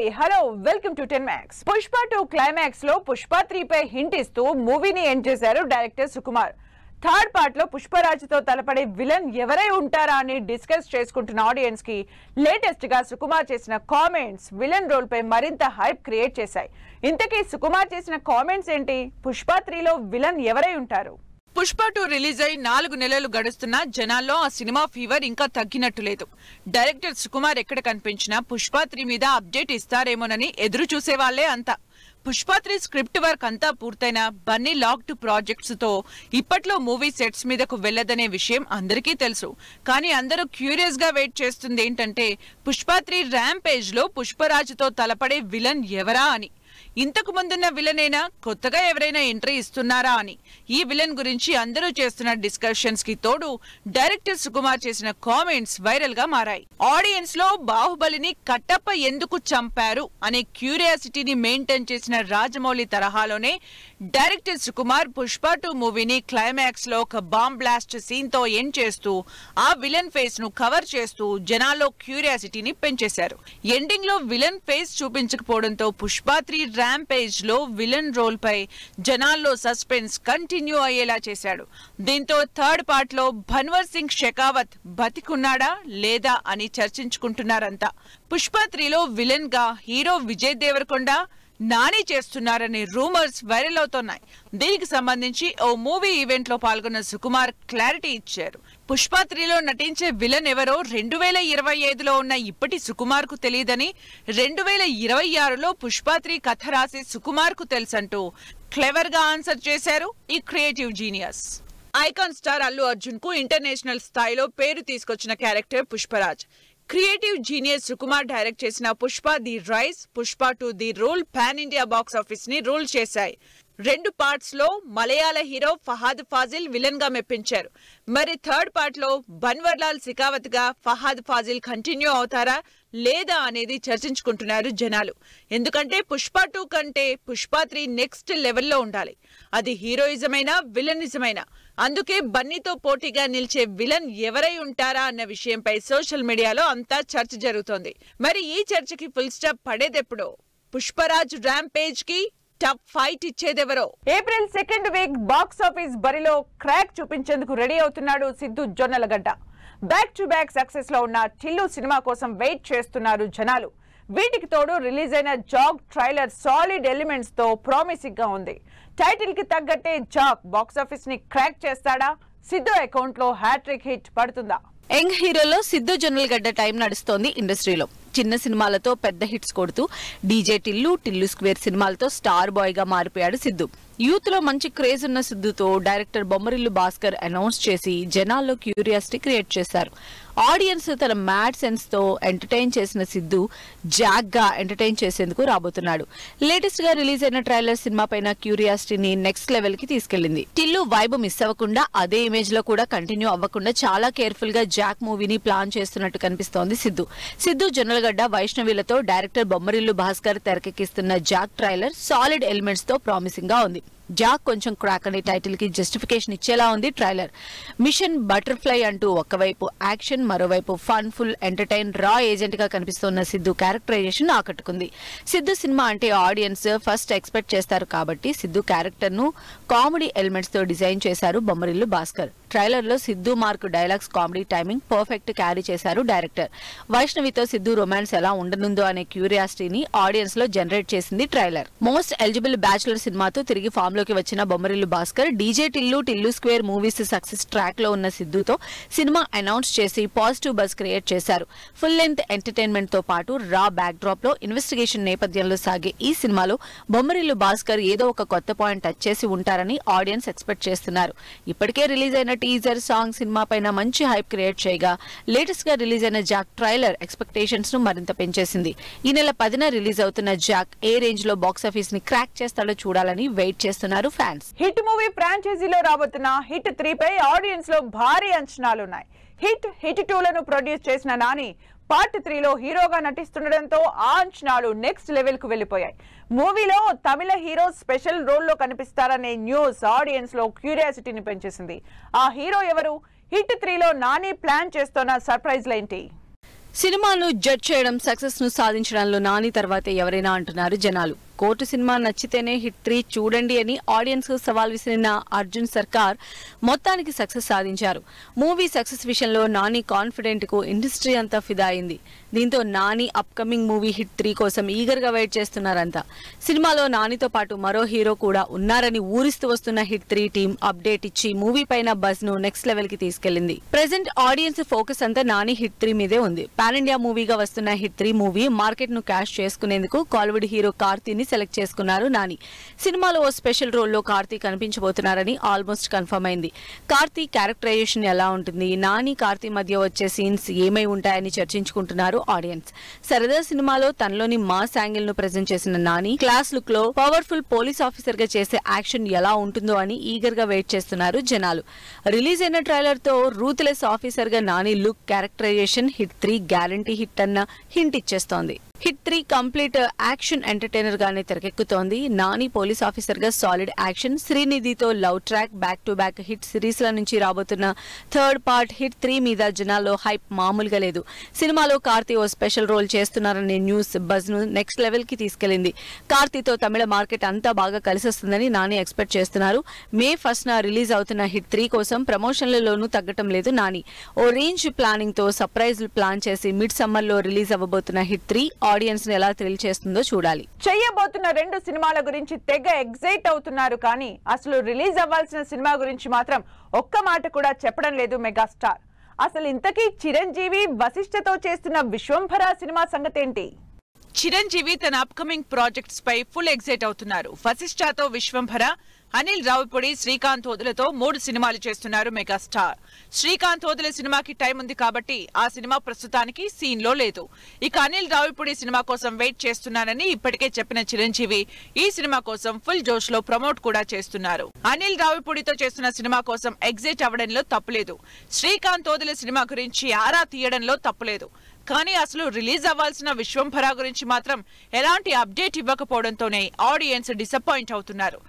Hi hello welcome to 10 Max. Pushpa 2 climax లో పుష్ప 3 పై hint ఇస్తూ మూవీని ఎండ్ చేశారు డైరెక్టర్ సుకుమార్. థర్డ్ పార్ట్ లో పుష్పరాజుతో తలపడే విలన్ ఎవరై ఉంటారా అని డిస్కస్ చేసుకుంటున్న ఆడియన్స్ కి లేటెస్ట్ గా సుకుమార్ చేసిన కామెంట్స్ విలన్ రోల్ పై మరింత హైప్ క్రియేట్ చేశాయి. ఇంతకీ సుకుమార్ చేసిన కామెంట్స్ ఏంటి? పుష్ప 3 లో విలన్ ఎవరై ఉంటారు? పుష్ప 2 రిలీజ్ అయి 4 నెలలు గడుస్తున్నా జనాల్లో ఆ సినిమా ఫీవర్ ఇంకా తగ్గినట్టు లేదు. డైరెక్టర్ సుకుమార్ ఎక్కడ కనిపించినా పుష్ప 3 మీద అప్డేట్ ఇస్తారేమోనని ఎదురు చూసేవాళ్లే అంతా. పుష్ప 3 స్క్రిప్ట్ వర్క్ అంతా పూర్తయిన బన్నీ లాక్డ్ ప్రాజెక్ట్స్ తో ఇప్పట్లో మూవీ సెట్స్ మీదకు వెళ్లదనే విషయం అందరికీ తెలుసు. కానీ అందరూ క్యూరియస్ గా వెయిట్ చేస్తుంది ఏంటంటే పుష్ప 3 ర్యాంపేజ్ లో పుష్పరాజుతో తలపడే విలన్ ఎవరా అని. ఇంతకు ముందున్న విలనేనా, కొత్తగా ఎవరైనా ఎంట్రీ ఇస్తున్నారా అని. ఈ విలన్ గురించి అందరూ చేస్తున్న డిస్కషన్స్ కి తోడు డైరెక్టర్ సుకుమార్ చేసిన కామెంట్స్ వైరల్ గా మారాయి. ఆడియన్స్ లో బాహుబలిని కట్టప్ప ఎందుకు చంపారు అనే క్యూరియాసిటీని మెయింటైన్ చేసిన రాజమౌళి తరహాలోనే డైరెక్టర్ సుకుమార్ పుష్ప 2 మూవీని క్లైమాక్స్ లో ఒక బాంబ్ బ్లాస్ట్ సీన్ తో ఎండ్ చేస్తూ ఆ విలన్ ఫేస్ ను కవర్ చేస్తూ జనాల్లో క్యూరియాసిటీని పెంచేశారు. ఎండింగ్ లో విలన్ ఫేస్ చూపించకపోవడంతో పుష్ప 3 ర్యాంపేజ్ లో విలన్ రోల్ పై జనాల్లో సస్పెన్స్ కంటిన్యూ అయ్యేలా చేశాడు. దీంతో థర్డ్ పార్ట్ లో భన్వర్ సింగ్ షెకావత్ బతికున్నాడా లేదా అని చర్చించుకుంటున్నారంతా. పుష్ప 3 లో విలన్ గా హీరో విజయ్ దేవరకొండ నాని చేస్తున్నారనే రూమర్స్ వైరల్ అవుతున్నాయి. దీనికి సంబంధించి ఓ మూవీ ఈవెంట్ లో పాల్గొన్న సుకుమార్ క్లారిటీ ఇచ్చారు. పుష్ప 3 లో నటించే విలన్ ఎవరో 2025లో ఉన్న ఇప్పటి సుకుమార్ కు తెలియదని, 2026లో పుష్ప 3 కథ రాసే సుకుమార్ కు తెలుసంటూ క్లెవర్ గా ఆన్సర్ చేశారు ఈ creative genius. Icon star Allu Arjun కు ఇంటర్నేషనల్ స్థాయిలో పేరు తీసుకొచ్చిన character Pushparaj. Creative genius Sukumar direct చేసిన Pushpa the rise, Pushpa 2 the rule pan India box office ని రూల్ చేశాయి. 2 పార్ట్స్ లో మలయాళ హీరో ఫహాద్ ఫాజిల్ విలన్ గా మెప్పించారు. మరి థర్డ్ పార్ట్ లో బన్వర్ లాల్ సికావత్ గా ఫహాద్ ఫాజిల్ కంటిన్యూ అవుతారా లేదా అనేది చర్చించుకుంటున్నారు జనాలు. ఎందుకంటే పుష్ప 2 కంటే పుష్ప 3 నెక్స్ట్ లెవెల్లో ఉండాలి. అది హీరోయిజమైనా విలనిజమైనా. అందుకే బన్నీతో పోటీగా నిలిచే విలన్ ఎవరై ఉంటారా అన్న విషయంపై సోషల్ మీడియాలో అంతా చర్చ జరుగుతోంది. మరి ఈ చర్చకి ఫుల్ స్టాప్ పడేదెప్పుడో? పుష్పరాజ్ ర్యాంపేజ్ కి టఫ్ ఫైట్ ఇచ్చేదెవరో? April 2nd week box office బరిలో క్రాక్ చూపించేందుకు రెడీ అవుతున్నాడు Siddhu Jonnalagadda. Back to back success లో ఉన్న టిల్లు సినిమా కోసం వెయిట్ చేస్తున్నారు జనాలు. వీటికి తోడు రిలీజ్ అయిన జాగ్ ట్రైలర్ సాలిడ్ ఎలిమెంట్స్ తో ప్రామిసింగ్ గా ఉంది. టైటిల్ కి తగ్గట్టే జాగ్ బాక్స్ ఆఫీస్ ని క్రాక్ చేస్తాడా? సిద్ధు అకౌంట్ లో హ్యాట్రిక్ హిట్ పడుతుందా? యంగ్ హీరోలో సిద్ధు జొన్నలగడ్డ టైం నడుస్తోంది ఇండస్ట్రీలో. చిన్న సినిమాలతో పెద్ద హిట్స్ కొడుతూ డీజే టిల్లు స్క్వేర్ సినిమాలతో స్టార్ బాయ్ గా మారిపోయాడు సిద్ధు. యూత్ లో మంచి క్రేజ్ ఉన్న సిద్ధుతో డైరెక్టర్ బొమ్మరిల్లు భాస్కర్ అనౌన్స్ చేసి జనాల్లో క్యూరియాసిటీ క్రియేట్ చేశారు. ఆడియన్స్ తన మ్యాడ్ సెన్స్ తో ఎంటర్టైన్ చేసిన సిద్ధు జాగ్ గా ఎంటర్టైన్ చేసేందుకు రాబోతున్నాడు. లేటెస్ట్ గా రిలీజ్ అయిన ట్రైలర్ సినిమా పైన క్యూరియాసిటీని నెక్స్ట్ లెవెల్ కి తీసుకెళ్లింది. టిల్లు వైబ్ మిస్ అవ్వకుండా, అదే ఇమేజ్ లో కూడా కంటిన్యూ అవ్వకుండా చాలా కేర్ఫుల్ గా జాక్ మూవీని ప్లాన్ చేస్తున్నట్టు కనిపిస్తోంది సిద్ధు జొన్నలగడ్డ వైష్ణవిలతో డైరెక్టర్ బొమ్మరిల్లు భాస్కర్ తెరకెక్కిస్తున్న జాక్ ట్రైలర్ సాలిడ్ ఎలిమెంట్స్ తో ప్రామిసింగ్ గా ఉంది. జాక్ కొంచెం క్రాక్ అనే టైటిల్ కి జస్టిఫికేషన్ ఇచ్చేలా ఉంది ట్రైలర్. మిషన్ బటర్ఫ్లై అంటూ ఒకవైపు యాక్షన్, మరోవైపు ఫన్, ఫుల్ ఎంటర్టైన్ రా ఏజెంట్ గా కనిపిస్తున్న సిద్ధు క్యారెక్టరైజేషన్ ఆకట్టుకుంది. సిద్ధు సినిమా అంటే ఆడియన్స్ ఫస్ట్ ఎక్స్పెక్ట్ చేస్తారు కాబట్టి సిద్ధు క్యారెక్టర్ ను కామెడీ ఎలిమెంట్స్ తో డిజైన్ చేశారు బొమ్మరిల్లు భాస్కర్. ట్రైలర్ లో Siddhu mark dialogues, comedy timing perfect carry చేశారు డైరెక్టర్. వైష్ణవితో సిద్ధు రొమాన్స్ ఎలా ఉండనుందో అనే క్యూరియాసిటీని ఆడియన్స్ లో జనరేట్ చేసింది ట్రైలర్. మోస్ట్ ఎలిజిబుల్ బ్యాచులర్ సినిమాతో తిరిగి ఫామ్ లోకి వచ్చిన Bommarillu Bhaskar DJ Tillu square movies success track లో ఉన్న సిద్ధుతో సినిమా అనౌన్స్ చేసి పాజిటివ్ బజ్ క్రియేట్ చేశారు. ఫుల్ లెంత్ ఎంటర్టైన్మెంట్ తో పాటు రా బ్యాక్ డ్రాప్ లో ఇన్వెస్టిగేషన్ నేపథ్యంలో సాగే ఈ సినిమాలో బొమ్మరిల్లు భాస్కర్ ఏదో ఒక కొత్త పాయింట్ టచ్ చేసి ఉంటారని ఆడియన్స్ ఎక్స్పెక్ట్ చేస్తున్నారు. ఇప్పటికే రిలీజ్ అయిన టీజర్ సాంగ్ సినిమా పైన మంచి హైప్ క్రియేట్ చేయగా లేటెస్ట్ గా రిలీజ్ అయిన జాక్ ట్రైలర్ ఎక్స్పెక్టేషన్స్ ను మరింత పెంచేసింది. ఈ నెల 10న రిలీజ్ అవుతున్న జాక్ ఏ రేంజ్ లో బాక్స్ ఆఫీస్ ని క్రాక్ చేస్తాడో చూడాలని వెయిట్ చేస్తున్నారు ఫ్యాన్స్. హిట్ మూవీ ఫ్రాంచైజీలో రాబోతున్న హిట్ 3 పై ఆడియన్స్ లో భారీ అంచనాలున్నాయి. హిట్ 2 లను ప్రొడ్యూస్ చేసిన నాని పార్ట్ 3లో హీరోగా నటిస్తుండటంతో ఆ అంచనాలు నెక్స్ట్ లెవెల్ కు వెళ్లిపోయాయి. మూవీలో తమిళ హీరో స్పెషల్ రోల్ లో కనిపిస్తారనే న్యూస్ ఆడియన్స్ లో క్యూరియాసిటీని పెంచేసింది. ఆ హీరో ఎవరు? హిట్ 3లో నాని ప్లాన్ చేస్తున్న సర్ప్రైజ్లేంటి? సినిమాను జడ్జ్ చేయడం సక్సెస్ ను సాధించడంలో నాని తర్వాతే ఎవరైనా అంటున్నారు జనాలు. కోర్టు సినిమా నచ్చితేనే హిట్ 3 చూడండి అని ఆడియన్స్ కు సవాల్ విసిరిన అర్జున్ సర్కార్ మొత్తానికి సక్సెస్ సాధించారు. మూవీ సక్సెస్ విషయంలో నాని కాన్ఫిడెంట్ కు ఇండస్ట్రీ అంతా ఫిదా అయింది. దీంతో నాని అప్కమింగ్ మూవీ హిట్ 3 కోసం ఈగర్ గా వెయిట్ చేస్తున్నారంతా. సినిమాలో నానితో పాటు మరో హీరో కూడా ఉన్నారని ఊరిస్తూ వస్తున్న హిట్ 3 టీం అప్డేట్ ఇచ్చి మూవీ పైన బజ్ ను నెక్స్ట్ లెవెల్ కి తీసుకెళ్లింది. ప్రెజెంట్ ఆడియన్స్ ఫోకస్ అంతా నాని హిట్ 3 మీదే ఉంది. పాన్ ఇండియా మూవీగా వస్తున్న హిట్ 3 మూవీ మార్కెట్ ను క్యాష్ చేసుకునేందుకు కాలీవుడ్ హీరో కార్తీని సెలెక్ట్ చేసుకున్నారు నాని. సినిమాలో ఓ స్పెషల్ రోల్లో కార్తీ కనిపించబోతున్నారని ఆల్మోస్ట్ కన్ఫర్మ్ అయింది. కార్తీ క్యారెక్టరైజేషన్ ఎలా ఉంటుంది, నాని కార్తీ మధ్య వచ్చే సీన్స్ ఏమై ఉంటాయని చర్చించుకుంటున్నారు ఆడియన్స్. సరదా సినిమాలో తనలోని మాస్ యాంగిల్ ను ప్రెజెంట్ చేసిన నాని క్లాస్ లుక్ లో పవర్ఫుల్ పోలీస్ ఆఫీసర్ గా చేసే యాక్షన్ ఎలా ఉంటుందో అని ఈగర్ గా వెయిట్ చేస్తున్నారు జనాలు. రిలీజ్ అయిన ట్రైలర్ తో రూత్లెస్ ఆఫీసర్ గా Nani look characterization hit 3 guarantee hit అన్న హింట్ ఇచ్చేస్తోంది. హిట్ 3 కంప్లీట్ యాక్షన్ ఎంటర్టైనర్ గానే తెరకెక్కుతోంది. నాని పోలీస్ ఆఫీసర్ గా సాలిడ్ యాక్షన్, శ్రీనిధితో love track, back to back hit series ల నుంచి రాబోతున్న థర్డ్ పార్ట్ హిట్ 3 మీద జనాల్లో హైప్ మామూలుగా లేదు. సినిమాలో కార్తీ ఓ స్పెషల్ రోల్ చేస్తున్నారనే న్యూస్ బజ్ ను నెక్స్ట్ లెవెల్ కి తీసుకెళ్లింది. కార్తీతో తమిళ మార్కెట్ అంతా బాగా కలిసొస్తుందని నాని ఎక్స్పెక్ట్ చేస్తున్నారు. మే 1న రిలీజ్ అవుతున్న హిట్ 3 కోసం ప్రమోషన్లలోనూ తగ్గటం లేదు నాని. ఓ రేంజ్ ప్లానింగ్ తో సర్ప్రైజ్ ప్లాన్ చేసి మిడ్ సమ్మర్ లో రిలీజ్ అవ్వబోతున్న హిట్ 3 ఆడియన్స్ ని ఎలా థ్రిల్ చేస్తుందో చూడాలి. చేయబోతున్న 2 సినిమాల గురించి తెగ ఎగ్జైట్ అవుతున్నారు కానీ అసలు రిలీజ్ అవ్వాల్సిన సినిమా గురించి మాత్రం ఒక్క మాట కూడా చెప్పడం లేదు మెగాస్టార్. అసలు ఇంతకీ చిరంజీవి వశిష్ఠతో చేస్తున్న విశ్వంభర సినిమా సంగతేంటి? చిరంజీవి తన అప్కమింగ్ ప్రాజెక్ట్స్ పై ఫుల్ ఎగ్జైట్ అవుతున్నారు. వశిష్ఠతో విశ్వంభర, అనిల్ రావిపూడి, శ్రీకాంత్ ఓదెలతో 3 సినిమాలు చేస్తున్నారు మెగాస్టార్. శ్రీకాంత్ ఓదెల సినిమాకి టైం ఉంది కాబట్టి ఆ సినిమా ప్రస్తుతానికి సీన్ లో లేదు. ఇక అనిల్ రావిపూడి సినిమా కోసం వెయిట్ చేస్తున్నానని ఇప్పటికే చెప్పిన చిరంజీవి ఈ సినిమా కోసం ఫుల్ జోష్ లో ప్రమోట్ కూడా చేస్తున్నారు. అనిల్ రావిపూడితో చేస్తున్న సినిమా కోసం ఎగ్జైట్ అవ్వడంలో తప్పులేదు. శ్రీకాంత్ ఓదెల సినిమా గురించి ఆరా తీయడంలో తప్పులేదు. కానీ అసలు రిలీజ్ అవ్వాల్సిన విశ్వంభర గురించి మాత్రం ఎలాంటి అప్డేట్ ఇవ్వకపోవడంతోనే ఆడియన్స్ డిసప్పాయింట్ అవుతున్నారు.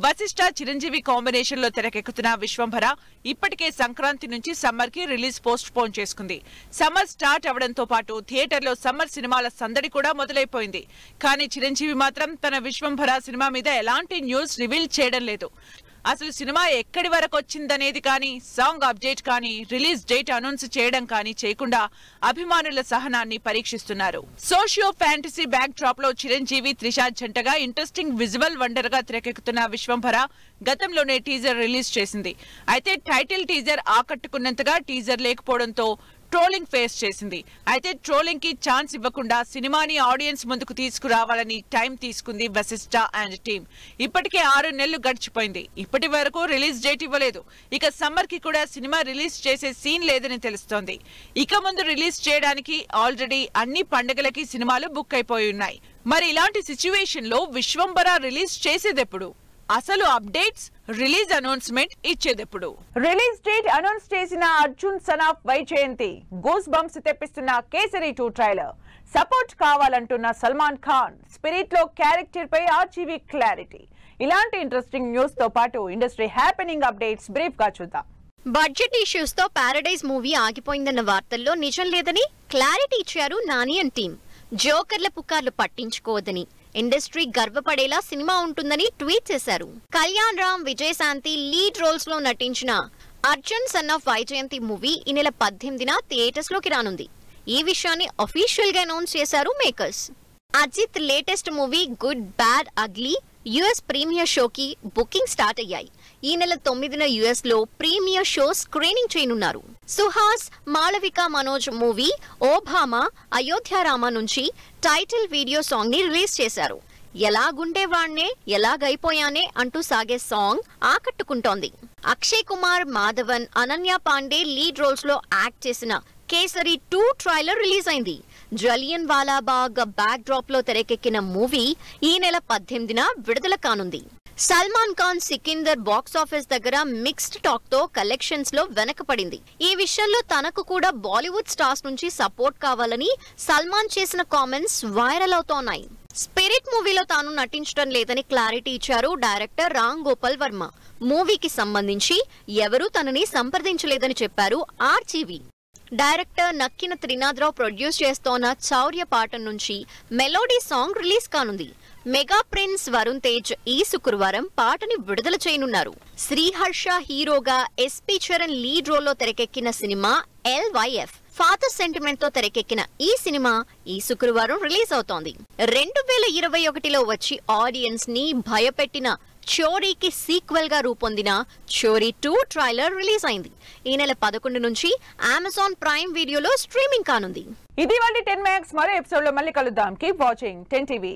వశిష్ఠ చిరంజీవి కాంబినేషన్ లో తెరకెక్కుతున్న విశ్వంభర ఇప్పటికే సంక్రాంతి నుంచి సమ్మర్ కి రిలీజ్ పోస్ట్ పోన్ చేసుకుంది. సమ్మర్ స్టార్ట్ అవడంతో పాటు థియేటర్ లో సమ్మర్ సినిమాల సందడి కూడా మొదలైపోయింది. కానీ చిరంజీవి మాత్రం తన విశ్వంభర సినిమా మీద ఎలాంటి న్యూస్ రివీల్ చేయడం లేదు. అసలు సినిమా ఎక్కడి వరకు వచ్చిందనేది కానీ, సాంగ్ అప్డేట్ కానీ, రిలీజ్ డేట్ అనౌన్స్ చేయడం కానీ చేయకుండా అభిమానుల సహనాన్ని పరీక్షిస్తున్నారు. సోషియో ఫ్యాంటసీ బ్యాక్ డ్రాప్ లో చిరంజీవి, త్రిష జంటగా ఇంట్రెస్టింగ్ విజువల్ వండర్ గా తెరకెక్కుతున్న విశ్వంభర గతంలోనే టీజర్ రిలీజ్ చేసింది. అయితే టైటిల్ టీజర్ ఆకట్టుకున్నంతగా టీజర్ లేకపోవడంతో ట్రోలింగ్ ఫేస్ చేసింది. అయితే ట్రోలింగ్ కి ఛాన్స్ ఇవ్వకుండా సినిమాని ఆడియన్స్ ముందుకు తీసుకురావాలని టైం తీసుకుంది వశిష్ఠ అండ్ టీమ్. ఇప్పటికే 6 నెలలు గడిచిపోయింది. ఇప్పటి వరకు రిలీజ్ డేట్ ఇవ్వలేదు. ఇక సమ్మర్ కి కూడా సినిమా రిలీజ్ చేసే సీన్ లేదని తెలుస్తోంది. ఇక ముందు రిలీజ్ చేయడానికి ఆల్రెడీ అన్ని పండుగలకి సినిమాలు బుక్ అయిపోయి ఉన్నాయి. మరి ఇలాంటి సిచ్యువేషన్ లో విశ్వంభర రిలీజ్ చేసేదెప్పుడు? అసలు అప్డేట్స్, రిలీజ్ అనౌన్స్మెంట్ ఇచ్చేదెప్పుడు? రిలీజ్ డేట్ అనౌన్స్ చేసిన Arjun son of Vyjayanthi, goosebumps తెప్పిస్తున్న కేసరి 2 ట్రైలర్, సపోర్ట్ కావాలంటున్న సల్మాన్ ఖాన్, స్పిరిట్ లో క్యారెక్టర్ పై ఆర్జీవీ క్లారిటీ. ఇలాంటి ఇంట్రెస్టింగ్ న్యూస్ తో పాటు ఇండస్ట్రీ హ్యాపెనింగ్ అప్డేట్స్ బ్రీఫ్ గా చూద్దాం. బడ్జెట్ ఇష్యూస్ తో పారడైజ్ మూవీ ఆగిపోయిందన్న వార్తల్లో నిజం లేదని క్లారిటీ ఇచ్చారు నాని అండ్ టీమ్. జోకర్ల పుకార్లు పట్టించుకోవద్దని, ఇండస్ట్రీ గర్వపడేలా సినిమా ఉంటుందని ట్వీట్ చేశారు. కళ్యాణ్ రామ్, విజయశాంతి లీడ్ రోల్స్ లో నటించిన Arjun son of Vyjayanthi movie ఈ నెల 18న థియేటర్స్ లోకి రానుంది. ఈ విషయాన్ని అఫీషియల్ గా అనౌన్స్ చేశారు makers. Ajith latest movie good bad ugly US premiere షోకి బుకింగ్ స్టార్ట్ అయ్యాయి. ఈ నెల 9న యుఎస్ లో ప్రీమియర్ షో స్క్రీనింగ్ చేయనున్నారు. సుహాస్, మాళవిక మనోజ్ మూవీ ఓబామా అయోధ్యారామ నుంచి టైటిల్ వీడియో సాంగ్ ని రిలీజ్ చేశారు. ఎలాగుండేవాణ్ణే ఎలాగైపోయానే అంటూ సాగే సాంగ్ ఆకట్టుకుంటోంది. అక్షయ్ కుమార్, మాధవన్, అనన్య పాండే లీడ్ రోల్స్ లో యాక్ట్ చేసిన కేసరి 2 ట్రైలర్ రిలీజ్ అయింది. జలియన్ వాలాబాగ్ బ్యాక్ డ్రాప్ లో తెరకెక్కిన మూవీ ఈ నెల 18న విడుదల కానుంది. సల్మాన్ ఖాన్ సికిందర్ బాక్స్ ఆఫీస్ దగ్గర మిక్స్డ్ టాక్ తో కలెక్షన్స్ లో వెనకపడింది. ఈ విషయంలో తనకు కూడా బాలీవుడ్ స్టార్స్ నుంచి సపోర్ట్ కావాలని సల్మాన్ చేసిన కామెంట్స్ వైరల్ అవుతున్నాయి. స్పిరిట్ మూవీలో తాను నటించడం లేదని క్లారిటీ ఇచ్చారు డైరెక్టర్ రామ్ గోపాల్ వర్మ. మూవీకి సంబంధించి ఎవరూ తనని సంప్రదించలేదని చెప్పారు ఆర్జీవీ. డైరెక్టర్ నక్కిన త్రినాథరావు ప్రొడ్యూస్ చేస్తోన్న చౌర్య పాట నుంచి మెలోడీ సాంగ్ రిలీజ్ కానుంది. మెగా ప్రిన్స్ వరుణ్ తేజ్ ఈ శుక్రవారం పాటని విడుదల చేయనున్నారు. శ్రీహర్ష హీరోగా ఎస్పీ చరణ్ లీడ్ రోల్లో తెరకెక్కిన సినిమా LYF. ఫాదర్ సెంటిమెంట్ తో తెరకెక్కిన ఈ సినిమా ఈ శుక్రవారం రిలీజ్ అవుతోంది. 2021లో వచ్చి ఆడియన్స్ ని భయపెట్టిన చోరీకి సీక్వెల్ గా రూపొందిన చోరీ 2 ట్రైలర్ రిలీజ్ అయింది. ఈ నెల 11 నుంచి అమెజాన్ ప్రైమ్ వీడియోలో స్ట్రీమింగ్ కానుంది. ఇది వాళ్ళ 10 Max. మరో ఎపిసోడ్ లో మళ్ళీ కలుద్దాం. Keep watching 10 TV.